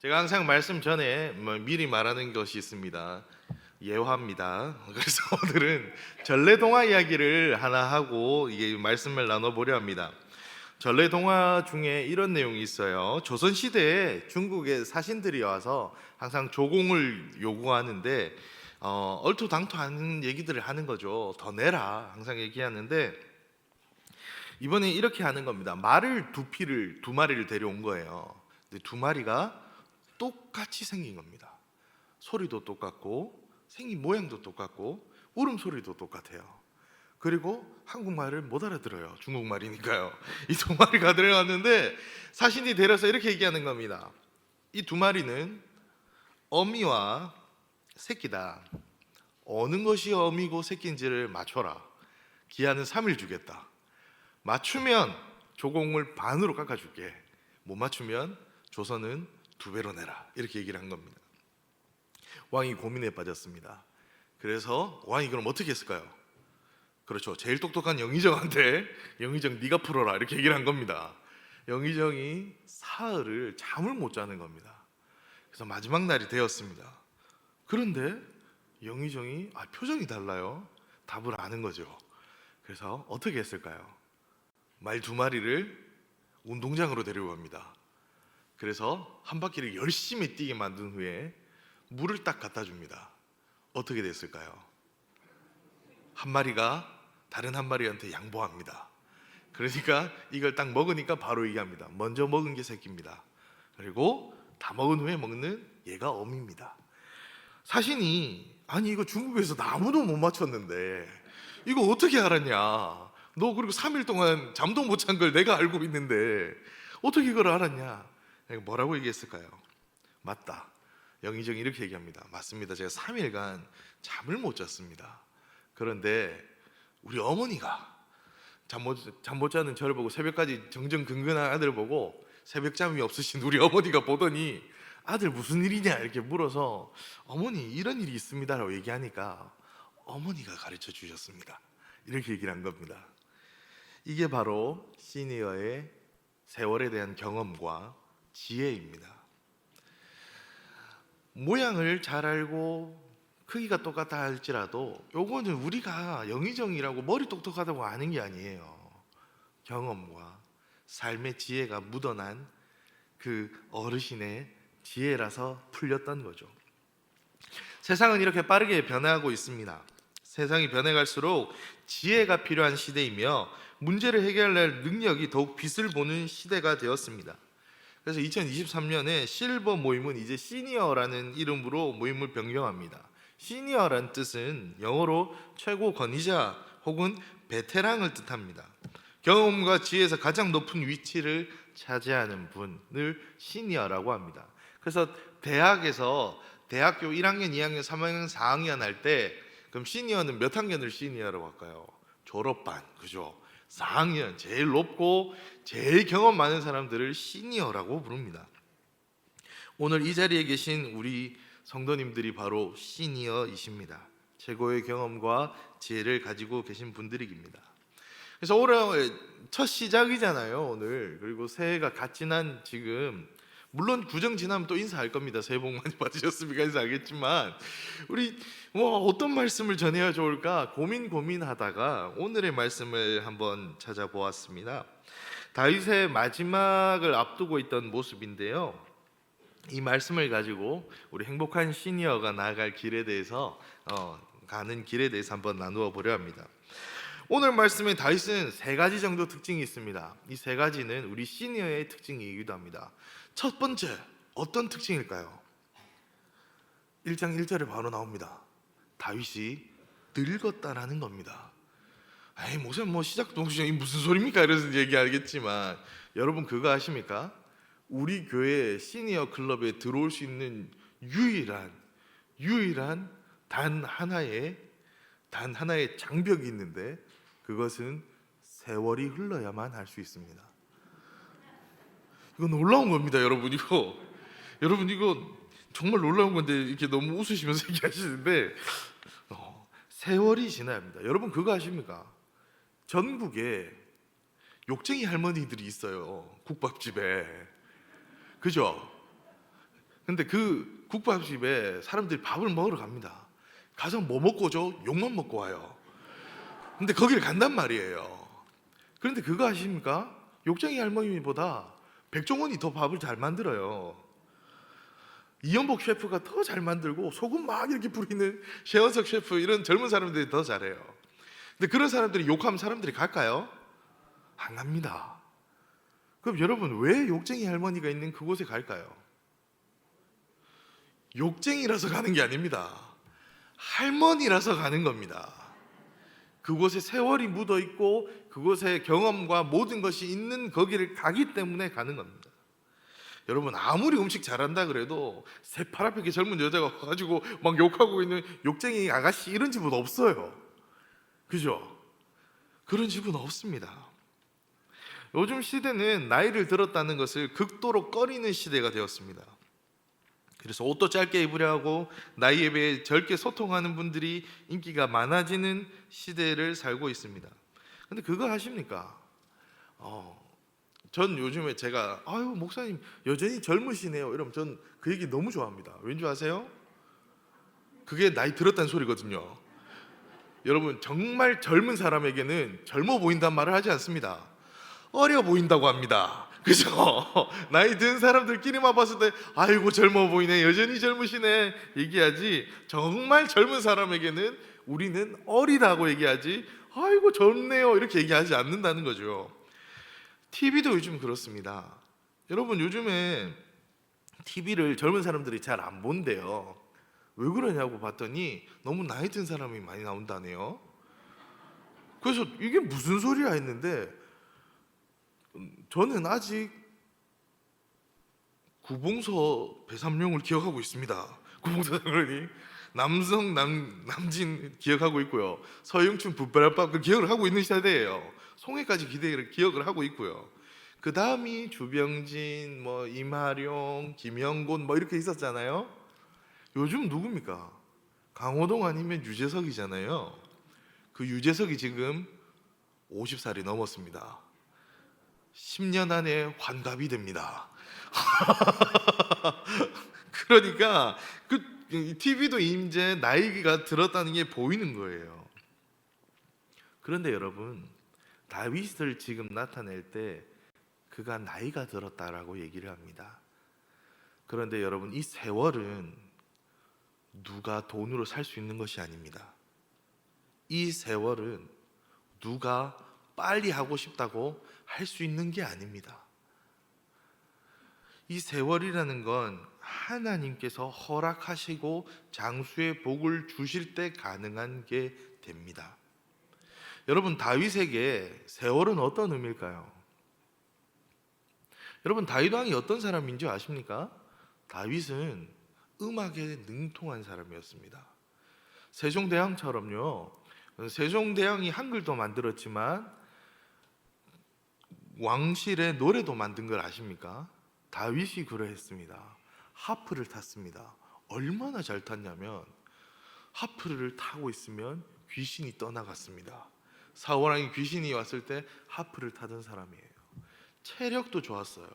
제가 항상 말씀 전에 미리 말하는 것이 있습니다. 예화입니다. 그래서 오늘은 전래동화 이야기를 하나 하고 이게 말씀을 나눠보려 합니다. 전래동화 중에 이런 내용이 있어요. 조선시대에 중국의 사신들이 와서 항상 조공을 요구하는데 얼토당토하는 얘기들을 하는 거죠. 더 내라 항상 얘기하는데 이번에 이렇게 하는 겁니다. 말을 두 마리를 데려온 거예요. 근데 두 마리가 똑같이 생긴 겁니다. 소리도 똑같고 생긴 모양도 똑같고 울음소리도 똑같아요. 그리고 한국말을 못 알아들어요. 중국말이니까요. 이 두 마리가 들어갔는데 사신이 데려서 이렇게 얘기하는 겁니다. 이 두 마리는 어미와 새끼다. 어느 것이 어미고 새끼인지를 맞춰라. 기한은 3일 주겠다. 맞추면 조공을 반으로 깎아줄게. 못 맞추면 조선은 2배로 내라. 이렇게 얘기를 한 겁니다. 왕이 고민에 빠졌습니다. 그래서 왕이 그럼 어떻게 했을까요? 그렇죠. 제일 똑똑한 영의정한테 영의정 네가 풀어라 이렇게 얘기를 한 겁니다. 영의정이 사흘을 잠을 못 자는 겁니다. 그래서 마지막 날이 되었습니다. 그런데 영의정이 표정이 달라요. 답을 아는 거죠. 그래서 어떻게 했을까요? 말 두 마리를 운동장으로 데려갑니다. 그래서 한 바퀴를 열심히 뛰게 만든 후에 물을 딱 갖다 줍니다. 어떻게 됐을까요? 한 마리가 다른 한 마리한테 양보합니다. 그러니까 이걸 딱 먹으니까 바로 얘기합니다. 먼저 먹은 게 새끼입니다. 그리고 다 먹은 후에 먹는 얘가 어미입니다. 사신이 아니 이거 중국에서 아무도 못 맞췄는데 이거 어떻게 알았냐? 너 그리고 3일 동안 잠도 못 잔 걸 내가 알고 있는데 어떻게 이걸 알았냐? 뭐라고 얘기했을까요? 맞다. 영의정이 이렇게 얘기합니다. 맞습니다. 제가 3일간 잠을 못 잤습니다. 그런데 우리 어머니가 잠 못 자는 저를 보고 새벽까지 정정근근한 아들을 보고 새벽잠이 없으신 우리 어머니가 보더니 아들 무슨 일이냐 이렇게 물어서 어머니 이런 일이 있습니다라고 얘기하니까 어머니가 가르쳐 주셨습니다. 이렇게 얘기를 한 겁니다. 이게 바로 시니어의 세월에 대한 경험과 지혜입니다. 모양을 잘 알고 크기가 똑같다 할지라도 요거는 우리가 영의정이라고 머리 똑똑하다고 아는 게 아니에요. 경험과 삶의 지혜가 묻어난 그 어르신의 지혜라서 풀렸던 거죠. 세상은 이렇게 빠르게 변화하고 있습니다. 세상이 변해갈수록 지혜가 필요한 시대이며 문제를 해결할 능력이 더욱 빛을 보는 시대가 되었습니다. 그래서 2023년에 실버 모임은 이제 시니어라는 이름으로 모임을 변경합니다. 시니어란 뜻은 영어로 최고 권위자 혹은 베테랑을 뜻합니다. 경험과 지혜에서 가장 높은 위치를 차지하는 분을 시니어라고 합니다. 그래서 대학에서 대학교 1학년, 2학년, 3학년, 4학년 할 때 그럼 시니어는 몇 학년을 시니어라고 할까요? 졸업반, 그죠? 4학년 제일 높고 제일 경험 많은 사람들을 시니어라고 부릅니다. 오늘 이 자리에 계신 우리 성도님들이 바로 시니어이십니다. 최고의 경험과 지혜를 가지고 계신 분들입니다. 그래서 올해 첫 시작이잖아요 오늘. 그리고 새해가 갓 지난 지금 물론 구정 지나면 또 인사할 겁니다. 새해 복 많이 받으셨습니까? 인사하겠지만 우리 어떤 말씀을 전해야 좋을까 고민하다가 오늘의 말씀을 한번 찾아보았습니다. 다윗의 마지막을 앞두고 있던 모습인데요. 이 말씀을 가지고 우리 행복한 시니어가 나아갈 길에 대해서 가는 길에 대해서 한번 나누어 보려 합니다. 오늘 말씀에 다윗은 3가지 정도 특징이 있습니다. 이 3가지는 우리 시니어의 특징이기도 합니다. 첫 번째, 어떤 특징일까요? 1장 1절에 바로 나옵니다. 다윗이 늙었다라는 겁니다. 에이 목사님 시작도 없이 무슨 소리입니까? 이래서 얘기하겠지만 여러분 그거 아십니까? 우리 교회 시니어 클럽에 들어올 수 있는 유일한 단 하나의 장벽이 있는데 그것은 세월이 흘러야만 할 수 있습니다. 이거 놀라운 겁니다, 여러분. 이거 정말 놀라운 건데 이렇게 너무 웃으시면서 얘기하시는데 세월이 지나야 합니다. 여러분 그거 아십니까? 전국에 욕쟁이 할머니들이 있어요. 국밥집에. 그죠? 근데 그 국밥집에 사람들이 밥을 먹으러 갑니다. 가서 뭐 먹고 오죠? 욕만 먹고 와요. 근데 거기를 간단 말이에요. 그런데 그거 아십니까? 욕쟁이 할머니보다 백종원이 더 밥을 잘 만들어요. 이연복 셰프가 더 잘 만들고 소금 막 이렇게 뿌리는 최원석 셰프, 이런 젊은 사람들이 더 잘해요. 근데 그런 사람들이 욕하면 사람들이 갈까요? 안 갑니다. 그럼 여러분, 왜 욕쟁이 할머니가 있는 그곳에 갈까요? 욕쟁이라서 가는 게 아닙니다. 할머니라서 가는 겁니다. 그곳에 세월이 묻어 있고 그곳에 경험과 모든 것이 있는 거기를 가기 때문에 가는 겁니다. 여러분, 아무리 음식 잘한다 그래도 새파랗게 젊은 여자가 와가지고 막 욕하고 있는 욕쟁이 아가씨 이런 집은 없어요. 그죠? 그런 집은 없습니다. 요즘 시대는 나이를 들었다는 것을 극도로 꺼리는 시대가 되었습니다. 그래서 옷도 짧게 입으려 하고 나이에 비해 젊게 소통하는 분들이 인기가 많아지는 시대를 살고 있습니다. 근데 그거 아십니까? 전 요즘에 제가 아유 목사님 여전히 젊으시네요 이러면 전 그 얘기 너무 좋아합니다. 왠지 아세요? 그게 나이 들었다는 소리거든요. 여러분, 정말 젊은 사람에게는 젊어 보인다는 말을 하지 않습니다. 어려 보인다고 합니다. 그죠? 나이 든 사람들끼리만 봤을 때 아이고 젊어 보이네, 여전히 젊으시네 얘기하지, 정말 젊은 사람에게는 우리는 어리다고 얘기하지 아이고 젊네요 이렇게 얘기하지 않는다는 거죠. TV도 요즘 그렇습니다. 여러분, 요즘에 TV를 젊은 사람들이 잘 안 본대요. 왜 그러냐고 봤더니 너무 나이 든 사람이 많이 나온다네요. 그래서 이게 무슨 소리야 했는데 저는 아직 구봉서 배삼룡을 기억하고 있습니다. 구봉서 장관이 남진 기억하고 있고요. 서영춘 붓바람밥 그 기억을 하고 있는 세대예요. 송해까지 기억을 하고 있고요. 그 다음이 주병진, 뭐 임하룡, 김영곤 뭐 이렇게 있었잖아요. 요즘 누굽니까? 강호동 아니면 유재석이잖아요. 그 유재석이 지금 50살이 넘었습니다. 10년 안에 환갑이 됩니다. 그러니까 그 TV도 이제 나이가 들었다는 게 보이는 거예요. 그런데 여러분, 다윗을 지금 나타낼 때 그가 나이가 들었다라고 얘기를 합니다. 그런데 여러분, 이 세월은 누가 돈으로 살 수 있는 것이 아닙니다. 이 세월은 누가 빨리 하고 싶다고 할 수 있는 게 아닙니다. 이 세월이라는 건 하나님께서 허락하시고 장수의 복을 주실 때 가능한 게 됩니다. 여러분, 다윗에게 세월은 어떤 의미일까요? 여러분, 다윗 왕이 어떤 사람인지 아십니까? 다윗은 음악에 능통한 사람이었습니다. 세종대왕처럼요. 세종대왕이 한글도 만들었지만 왕실의 노래도 만든 걸 아십니까? 다윗이 그러했습니다. 하프를 탔습니다. 얼마나 잘 탔냐면 하프를 타고 있으면 귀신이 떠나갔습니다. 사울왕이 귀신이 왔을 때 하프를 타던 사람이에요. 체력도 좋았어요.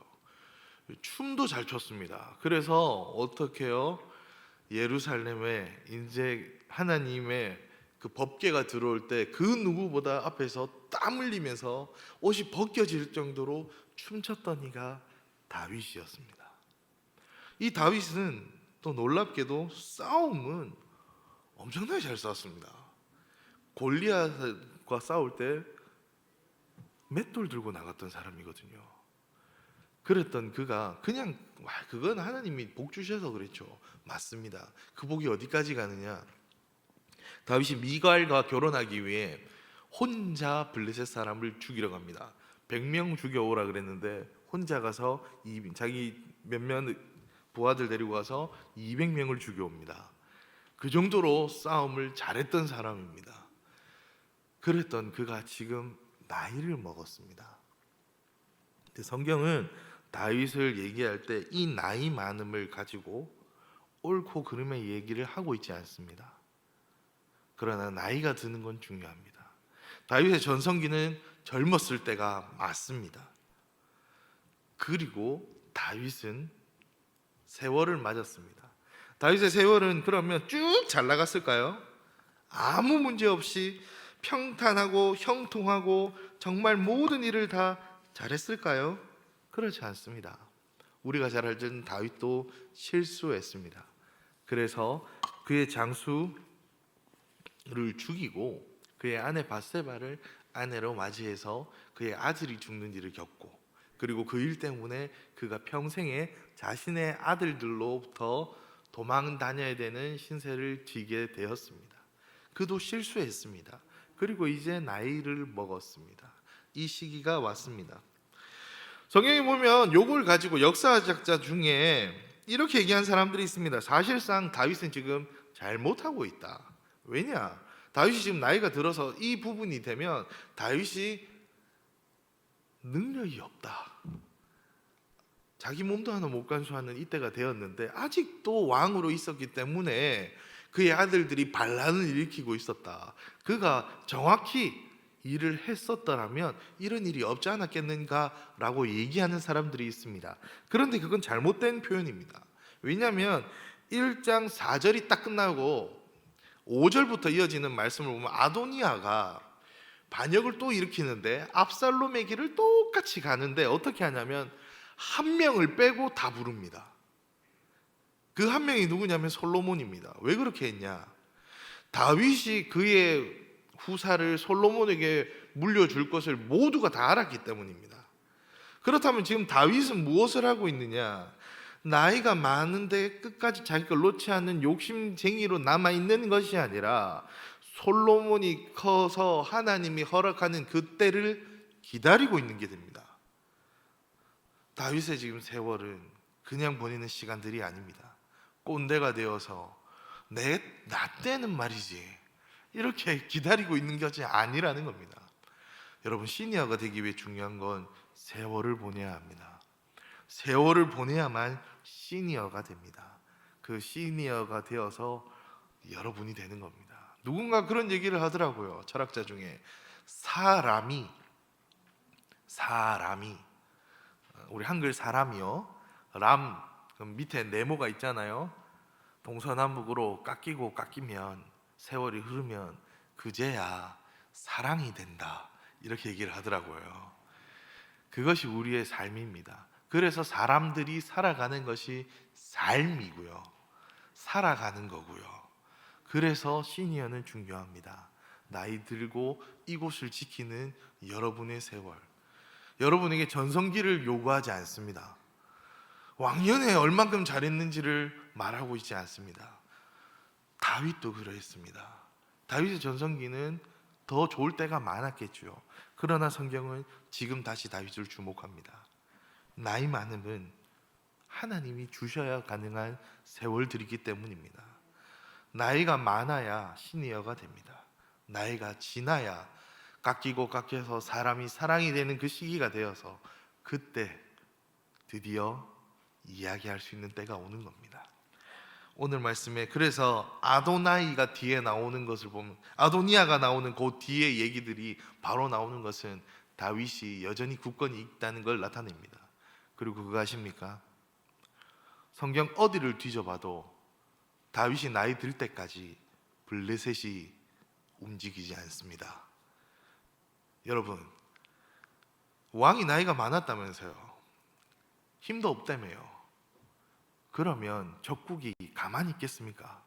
춤도 잘 췄습니다. 그래서 어떻게 해요? 예루살렘에 이제 하나님의 그 법궤가 들어올 때 그 누구보다 앞에서 땀 흘리면서 옷이 벗겨질 정도로 춤췄던 이가 다윗이었습니다. 이 다윗은 또 놀랍게도 싸움은 엄청나게 잘 싸웠습니다. 골리앗과 싸울 때 맷돌 들고 나갔던 사람이거든요. 그랬던 그가 그냥 그건 하나님이 복 주셔서 그랬죠. 맞습니다. 그 복이 어디까지 가느냐? 다윗이 미갈과 결혼하기 위해 혼자 블레셋 사람을 죽이러 갑니다. 100명 죽여오라 그랬는데 혼자 가서 자기 몇몇 부하들 데리고 가서 200명을 죽여옵니다. 그 정도로 싸움을 잘했던 사람입니다. 그랬던 그가 지금 나이를 먹었습니다. 근데 성경은 다윗을 얘기할 때 이 나이 많음을 가지고 옳고 그름의 얘기를 하고 있지 않습니다. 그러나 나이가 드는 건 중요합니다. 다윗의 전성기는 젊었을 때가 맞습니다. 그리고 다윗은 세월을 맞았습니다. 다윗의 세월은 그러면 쭉 잘 나갔을까요? 아무 문제 없이 평탄하고 형통하고 정말 모든 일을 다 잘했을까요? 그렇지 않습니다. 우리가 잘 알던 다윗도 실수했습니다. 그래서 그의 장수를 죽이고 그의 아내 바세바를 아내로 맞이해서 그의 아들이 죽는 일을 겪고, 그리고 그 일 때문에 그가 평생에 자신의 아들들로부터 도망 다녀야 되는 신세를 지게 되었습니다. 그도 실수했습니다. 그리고 이제 나이를 먹었습니다. 이 시기가 왔습니다. 성경에 보면 요걸 가지고 역사학자 중에 이렇게 얘기한 사람들이 있습니다. 사실상 다윗은 지금 잘못하고 있다. 왜냐? 다윗이 지금 나이가 들어서 이 부분이 되면 다윗이 능력이 없다. 자기 몸도 하나 못 간수하는 이때가 되었는데 아직도 왕으로 있었기 때문에 그의 아들들이 반란을 일으키고 있었다. 그가 정확히 일을 했었더라면 이런 일이 없지 않았겠는가라고 얘기하는 사람들이 있습니다. 그런데 그건 잘못된 표현입니다. 왜냐하면 1장 4절이 딱 끝나고 5절부터 이어지는 말씀을 보면 아도니아가 반역을 또 일으키는데 압살롬의 길을 똑같이 가는데 어떻게 하냐면 한 명을 빼고 다 부릅니다. 그 한 명이 누구냐면 솔로몬입니다. 왜 그렇게 했냐? 다윗이 그의 후사를 솔로몬에게 물려줄 것을 모두가 다 알았기 때문입니다. 그렇다면 지금 다윗은 무엇을 하고 있느냐? 나이가 많은데 끝까지 자기 걸 놓지 않는 욕심쟁이로 남아있는 것이 아니라 솔로몬이 커서 하나님이 허락하는 그때를 기다리고 있는 게 됩니다. 다윗의 지금 세월은 그냥 보내는 시간들이 아닙니다. 꼰대가 되어서 나 때는 말이지 이렇게 기다리고 있는 것이 아니라는 겁니다. 여러분, 시니어가 되기 위해 중요한 건 세월을 보내야 합니다. 세월을 보내야만 시니어가 됩니다. 그 시니어가 되어서 여러분이 되는 겁니다. 누군가 그런 얘기를 하더라고요. 철학자 중에 사람이 우리 한글 사람이요, 람 그럼 밑에 네모가 있잖아요. 동서남북으로 깎이면 세월이 흐르면 그제야 사랑이 된다, 이렇게 얘기를 하더라고요. 그것이 우리의 삶입니다. 그래서 사람들이 살아가는 것이 삶이고요, 살아가는 거고요. 그래서 시니어는 중요합니다. 나이 들고 이곳을 지키는 여러분의 세월, 여러분에게 전성기를 요구하지 않습니다. 왕년에 얼만큼 잘했는지를 말하고 있지 않습니다. 다윗도 그러했습니다. 다윗의 전성기는 더 좋을 때가 많았겠죠. 그러나 성경은 지금 다시 다윗을 주목합니다. 나이 많음은 하나님이 주셔야 가능한 세월들이기 때문입니다. 나이가 많아야 시니어가 됩니다. 나이가 지나야 깎여서 사람이 사랑이 되는 그 시기가 되어서 그때 드디어 이야기할 수 있는 때가 오는 겁니다. 오늘 말씀에 그래서 아도나이가 뒤에 나오는 것을 보면, 아도니아가 나오는 그 뒤에 얘기들이 바로 나오는 것은 다윗이 여전히 굳건히 있다는 걸 나타냅니다. 그리고 그거 아십니까? 성경 어디를 뒤져봐도 다윗이 나이 들 때까지 블레셋이 움직이지 않습니다. 여러분, 왕이 나이가 많았다면서요, 힘도 없다며요. 그러면 적국이 가만히 있겠습니까?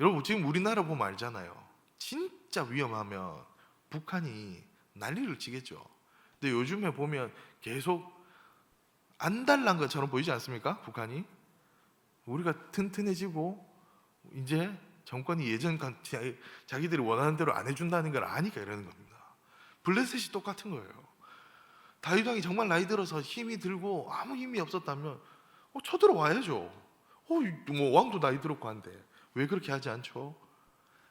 여러분, 지금 우리나라 보면 알잖아요. 진짜 위험하면 북한이 난리를 치겠죠. 근데 요즘에 보면 계속 안달난 것처럼 보이지 않습니까? 북한이. 우리가 튼튼해지고 이제 정권이 예전 같이 자기들이 원하는 대로 안 해준다는 걸 아니까 이러는 겁니다. 블레셋이 똑같은 거예요. 다윗 왕이 정말 나이 들어서 힘이 들고 아무 힘이 없었다면 쳐들어와야죠. 뭐 왕도 나이 들었고 한데 왜 그렇게 하지 않죠?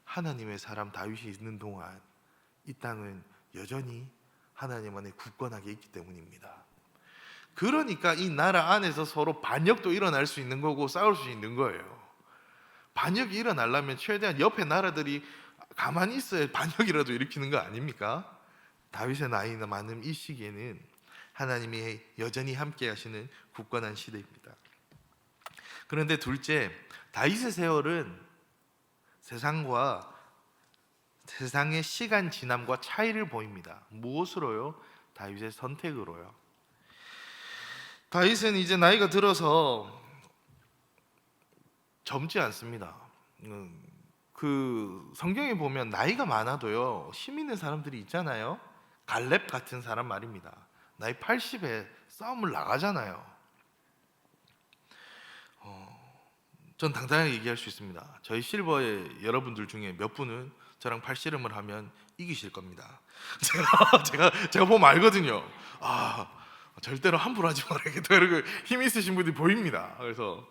하나님의 사람 다윗이 있는 동안 이 땅은 여전히 하나님 안에 굳건하게 있기 때문입니다. 그러니까 이 나라 안에서 서로 반역도 일어날 수 있는 거고 싸울 수 있는 거예요. 반역이 일어나려면 최대한 옆에 나라들이 가만히 있어야 반역이라도 일으키는 거 아닙니까? 다윗의 나이 많은 이 시기에는 하나님이 여전히 함께 하시는 굳건한 시대입니다. 그런데 둘째, 다윗의 세월은 세상의 시간 지남과 차이를 보입니다. 무엇으로요? 다윗의 선택으로요. 다윗은 이제 나이가 들어서 젊지 않습니다. 그 성경에 보면 나이가 많아도요 힘 있는 사람들이 있잖아요. 갈렙 같은 사람 말입니다. 나이 80에 싸움을 나가잖아요. 전 당당하게 얘기할 수 있습니다. 저희 실버의 여러분들 중에 몇 분은 저랑 팔씨름을 하면 이기실 겁니다. 제가 보면 알거든요. 아, 절대로 함부로 하지 말아야겠다. 이렇게 힘 있으신 분들이 보입니다. 그래서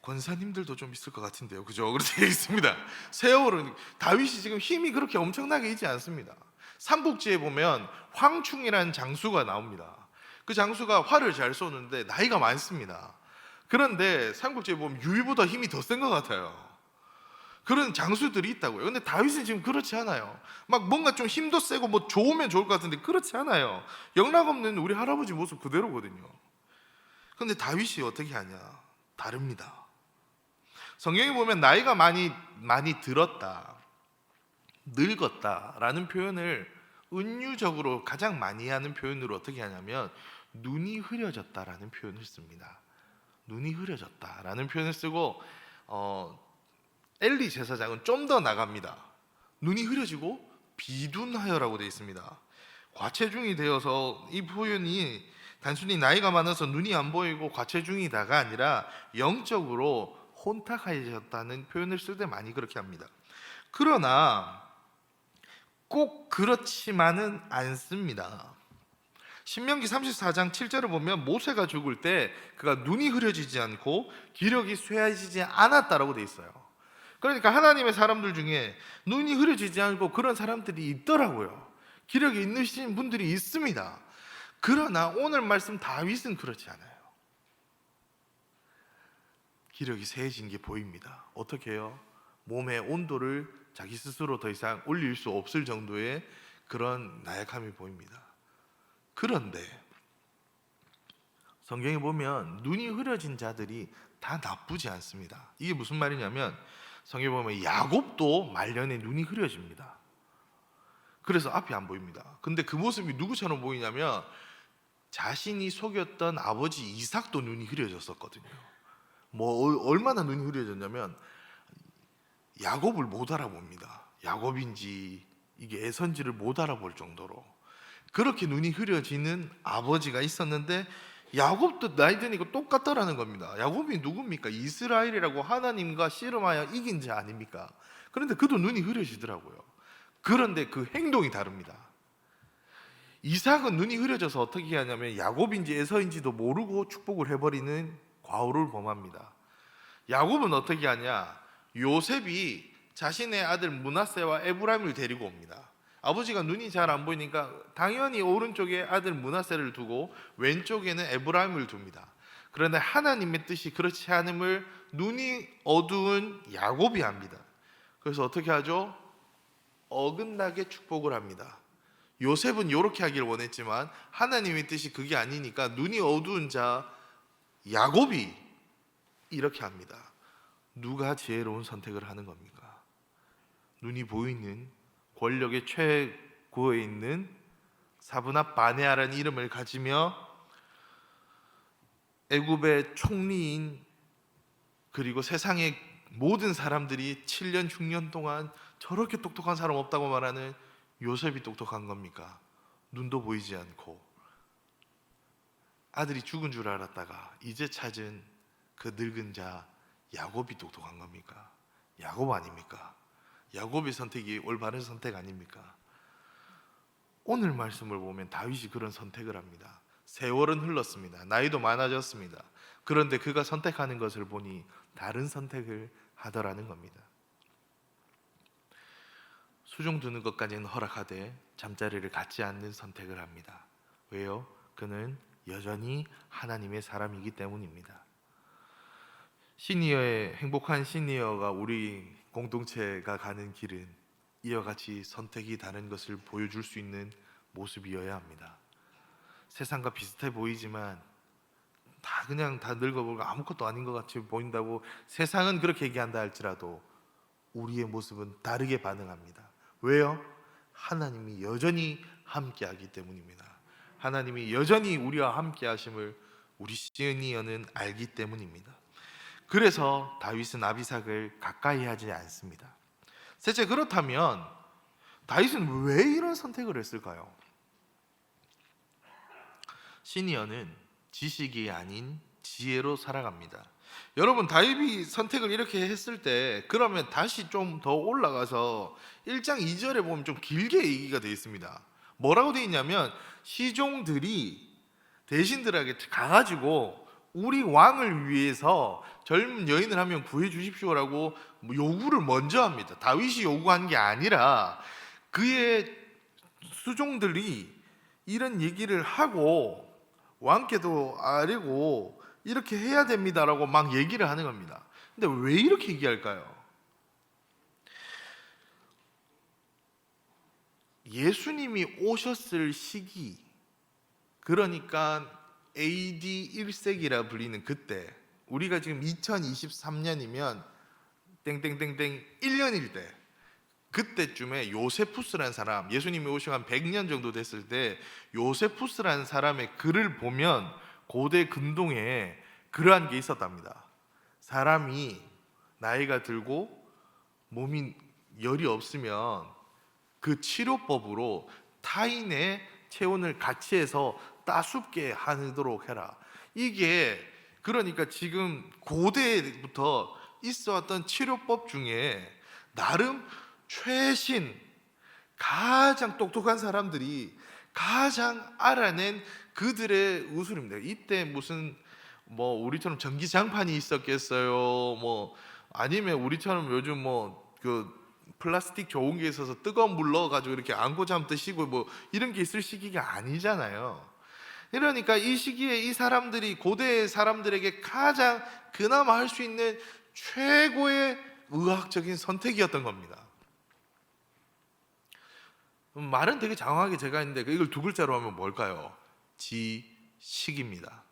권사님들도 좀 있을 것 같은데요, 그죠? 그렇게 되어 있습니다. 세월은 다윗이 지금 힘이 그렇게 엄청나게 있지 않습니다. 삼국지에 보면 황충이라는 장수가 나옵니다. 그 장수가 활을 잘 쏘는데 나이가 많습니다. 그런데 삼국지에 보면 유비보다 힘이 더 센 것 같아요. 그런 장수들이 있다고요. 근데 다윗은 지금 그렇지 않아요. 막 뭔가 좀 힘도 세고 뭐 좋으면 좋을 것 같은데 그렇지 않아요. 영락없는 우리 할아버지 모습 그대로거든요. 그런데 다윗이 어떻게 하냐? 다릅니다. 성경에 보면 나이가 많이 들었다, 늙었다라는 표현을 은유적으로 가장 많이 하는 표현으로 어떻게 하냐면 눈이 흐려졌다라는 표현을 씁니다. 눈이 흐려졌다라는 표현을 쓰고 엘리 제사장은 좀 더 나갑니다. 눈이 흐려지고 비둔하여라고 되어 있습니다. 과체중이 되어서 이 표현이 단순히 나이가 많아서 눈이 안 보이고 과체중이다가 아니라 영적으로 혼탁해졌다는 표현을 쓸 때 많이 그렇게 합니다. 그러나 꼭 그렇지만은 않습니다. 신명기 34장 7절을 보면 모세가 죽을 때 그가 눈이 흐려지지 않고 기력이 쇠해지지 않았다라고 돼 있어요. 그러니까 하나님의 사람들 중에 눈이 흐려지지 않고 그런 사람들이 있더라고요. 기력이 있으신 분들이 있습니다. 그러나 오늘 말씀 다윗은 그렇지 않아요. 기력이 쇠해진 게 보입니다. 어떻게 해요? 몸의 온도를 자기 스스로 더 이상 올릴 수 없을 정도의 그런 나약함이 보입니다. 그런데 성경에 보면 눈이 흐려진 자들이 다 나쁘지 않습니다. 이게 무슨 말이냐면 성경에 보면 야곱도 말년에 눈이 흐려집니다. 그래서 앞이 안 보입니다. 근데 그 모습이 누구처럼 보이냐면 자신이 속였던 아버지 이삭도 눈이 흐려졌었거든요. 얼마나 눈이 흐려졌냐면 야곱을 못 알아봅니다. 야곱인지 이게 에선지를 못 알아볼 정도로 그렇게 눈이 흐려지는 아버지가 있었는데 야곱도 나이 드니까 똑같더라는 겁니다. 야곱이 누굽니까? 이스라엘이라고 하나님과 씨름하여 이긴 자 아닙니까? 그런데 그도 눈이 흐려지더라고요. 그런데 그 행동이 다릅니다. 이삭은 눈이 흐려져서 어떻게 하냐면 야곱인지 에서인지도 모르고 축복을 해버리는 과오를 범합니다. 야곱은 어떻게 하냐? 요셉이 자신의 아들 므낫세와 에브라임을 데리고 옵니다. 아버지가 눈이 잘 안 보이니까 당연히 오른쪽에 아들 므낫세를 두고 왼쪽에는 에브라임을 둡니다. 그런데 하나님의 뜻이 그렇지 않음을 눈이 어두운 야곱이 압니다. 그래서 어떻게 하죠? 어긋나게 축복을 합니다. 요셉은 이렇게 하기를 원했지만 하나님의 뜻이 그게 아니니까 눈이 어두운 자 야곱이 이렇게 합니다. 누가 지혜로운 선택을 하는 겁니까? 눈이 보이는 권력의 최고에 있는 사브나 바네아라는 이름을 가지며 애굽의 총리인 그리고 세상의 모든 사람들이 7년 6년 동안 저렇게 똑똑한 사람 없다고 말하는 요셉이 똑똑한 겁니까? 눈도 보이지 않고 아들이 죽은 줄 알았다가 이제 찾은 그 늙은 자 야곱이 똑똑한 겁니까? 야곱 아닙니까? 야곱의 선택이 올바른 선택 아닙니까? 오늘 말씀을 보면 다윗이 그런 선택을 합니다. 세월은 흘렀습니다. 나이도 많아졌습니다. 그런데 그가 선택하는 것을 보니 다른 선택을 하더라는 겁니다. 수종 두는 것까지는 허락하되 잠자리를 갖지 않는 선택을 합니다. 왜요? 그는 여전히 하나님의 사람이기 때문입니다. 행복한 시니어가 우리 공동체가 가는 길은 이와 같이 선택이 다른 것을 보여줄 수 있는 모습이어야 합니다. 세상과 비슷해 보이지만 다 그냥 다 늙어보고 아무것도 아닌 것 같이 보인다고 세상은 그렇게 얘기한다 할지라도 우리의 모습은 다르게 반응합니다. 왜요? 하나님이 여전히 함께하기 때문입니다. 하나님이 여전히 우리와 함께하심을 우리 시니어는 알기 때문입니다. 그래서 다윗은 아비삭을 가까이 하지 않습니다. 셋째, 그렇다면 다윗은 왜 이런 선택을 했을까요? 시니어는 지식이 아닌 지혜로 살아갑니다. 여러분, 다윗이 선택을 이렇게 했을 때 그러면 다시 좀 더 올라가서 1장 2절에 보면 좀 길게 얘기가 되어 있습니다. 뭐라고 되어 있냐면 시종들이 대신들에게 가가지고 우리 왕을 위해서 젊은 여인을 한 명 구해 주십시오라고 요구를 먼저 합니다. 다윗이 요구한 게 아니라 그의 수종들이 이런 얘기를 하고 왕께도 아뢰고 이렇게 해야 됩니다라고 막 얘기를 하는 겁니다. 근데 왜 이렇게 얘기할까요? 예수님이 오셨을 시기, 그러니까 AD 1세기라 불리는 그때, 우리가 지금 2023년이면 땡땡땡땡 1년일 때, 그때쯤에 요세푸스라는 사람, 예수님이 오시고 한 100년 정도 됐을 때 요세푸스라는 사람의 글을 보면 고대 근동에 그러한 게 있었답니다. 사람이 나이가 들고 몸이 열이 없으면 그 치료법으로 타인의 체온을 같이 해서 따숩게 하도록 해라. 이게 그러니까 지금 고대부터 있어왔던 치료법 중에 나름 최신, 가장 똑똑한 사람들이 가장 알아낸 그들의 우술입니다. 이때 무슨 뭐 우리처럼 전기장판이 있었겠어요? 뭐 아니면 우리처럼 요즘 뭐 그 플라스틱 좋은 게 있어서 뜨거운 물 넣어가지고 이렇게 안고 잠드시고 뭐 이런 게 있을 시기가 아니잖아요. 그러니까 이 시기에 이 사람들이 고대 사람들에게 가장 그나마 할 수 있는 최고의 의학적인 선택이었던 겁니다. 말은 되게 장황하게 제가 했는데 이걸 두 글자로 하면 뭘까요? 지식입니다.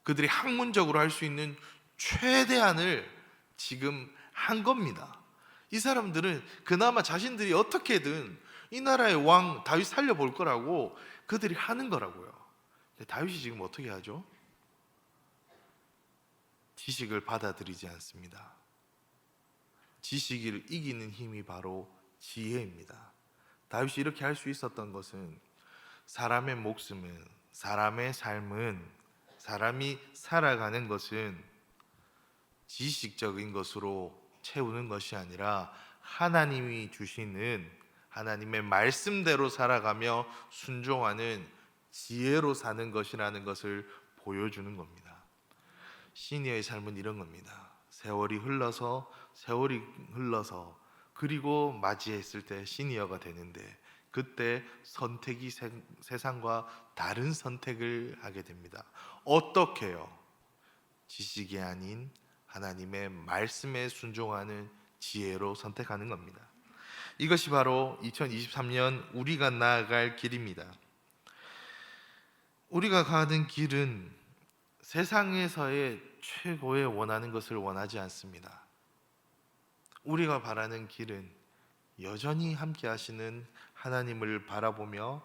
그들이 학문적으로 할 수 있는 최대한을 지금 한 겁니다. 이 사람들은 그나마 자신들이 어떻게든 이 나라의 왕 다윗 살려볼 거라고 그들이 하는 거라고요. 근데 다윗이 지금 어떻게 하죠? 지식을 받아들이지 않습니다. 지식을 이기는 힘이 바로 지혜입니다. 다윗이 이렇게 할 수 있었던 것은 사람의 목숨은, 사람의 삶은, 사람이 살아가는 것은 지식적인 것으로 채우는 것이 아니라 하나님이 주시는 하나님의 말씀대로 살아가며 순종하는 지혜로 사는 것이라는 것을 보여주는 겁니다. 시니어의 삶은 이런 겁니다. 세월이 흘러서 그리고 맞이했을 때 시니어가 되는데 그때 선택이 세상과 다른 선택을 하게 됩니다. 어떻게요? 지식이 아닌 하나님의 말씀에 순종하는 지혜로 선택하는 겁니다. 이것이 바로 2023년 우리가 나아갈 길입니다. 우리가 가는 길은 세상에서의 최고의 원하는 것을 원하지 않습니다. 우리가 바라는 길은 여전히 함께 하시는 하나님을 바라보며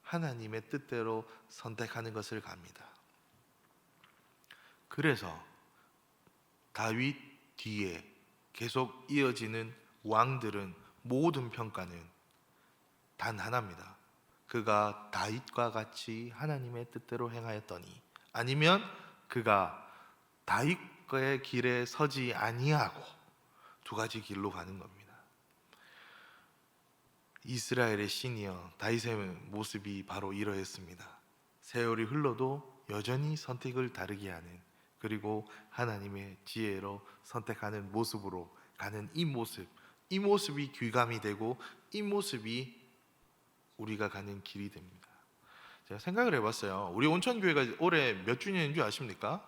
하나님의 뜻대로 선택하는 것을 갑니다. 그래서 다윗 뒤에 계속 이어지는 왕들은 모든 평가는 단 하나입니다. 그가 다윗과 같이 하나님의 뜻대로 행하였더니, 아니면 그가 다윗의 길에 서지 아니하고, 두 가지 길로 가는 겁니다. 이스라엘의 시니어 다윗의 모습이 바로 이러했습니다. 세월이 흘러도 여전히 선택을 다르게 하는, 그리고 하나님의 지혜로 선택하는 모습으로 가는 이 모습이 귀감이 되고 이 모습이 우리가 가는 길이 됩니다. 제가 생각을 해봤어요. 우리 온천교회가 올해 몇 주년인 줄 아십니까?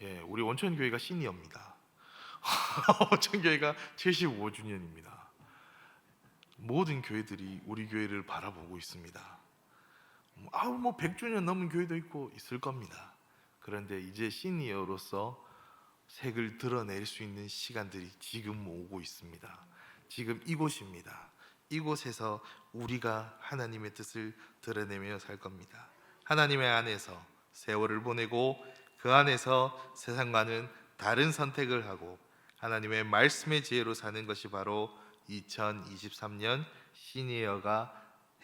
예, 우리 온천교회가 시니어입니다. 온천교회가 75주년입니다. 모든 교회들이 우리 교회를 바라보고 있습니다. 뭐 100주년 넘은 교회도 있고 있을 겁니다. 그런데 이제 시니어로서 색을 드러낼 수 있는 시간들이 지금 오고 있습니다. 지금 이곳입니다. 이곳에서 우리가 하나님의 뜻을 드러내며 살 겁니다. 하나님의 안에서 세월을 보내고 그 안에서 세상과는 다른 선택을 하고 하나님의 말씀의 지혜로 사는 것이 바로 2023년 시니어가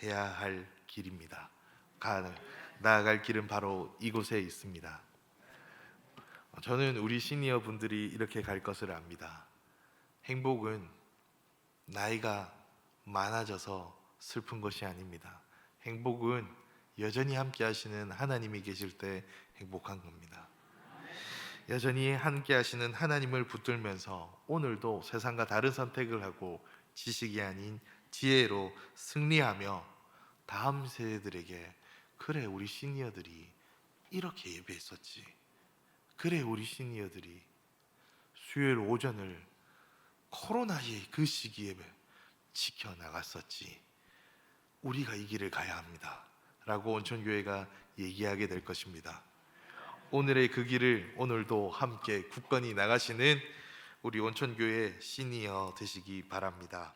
해야 할 길입니다. 나아갈 길은 바로 이곳에 있습니다. 저는 우리 시니어 분들이 이렇게 갈 것을 압니다. 행복은 나이가 많아져서 슬픈 것이 아닙니다. 행복은 여전히 함께 하시는 하나님이 계실 때 행복한 겁니다. 여전히 함께 하시는 하나님을 붙들면서 오늘도 세상과 다른 선택을 하고 지식이 아닌 지혜로 승리하며 다음 세대들에게 그래 우리 시니어들이 이렇게 예배했었지, 그래 우리 시니어들이 수요일 오전을 코로나의 그 시기에 지켜나갔었지, 우리가 이 길을 가야 합니다 라고 온천교회가 얘기하게 될 것입니다. 오늘의 그 길을 오늘도 함께 굳건히 나가시는 우리 온천교회 시니어 되시기 바랍니다.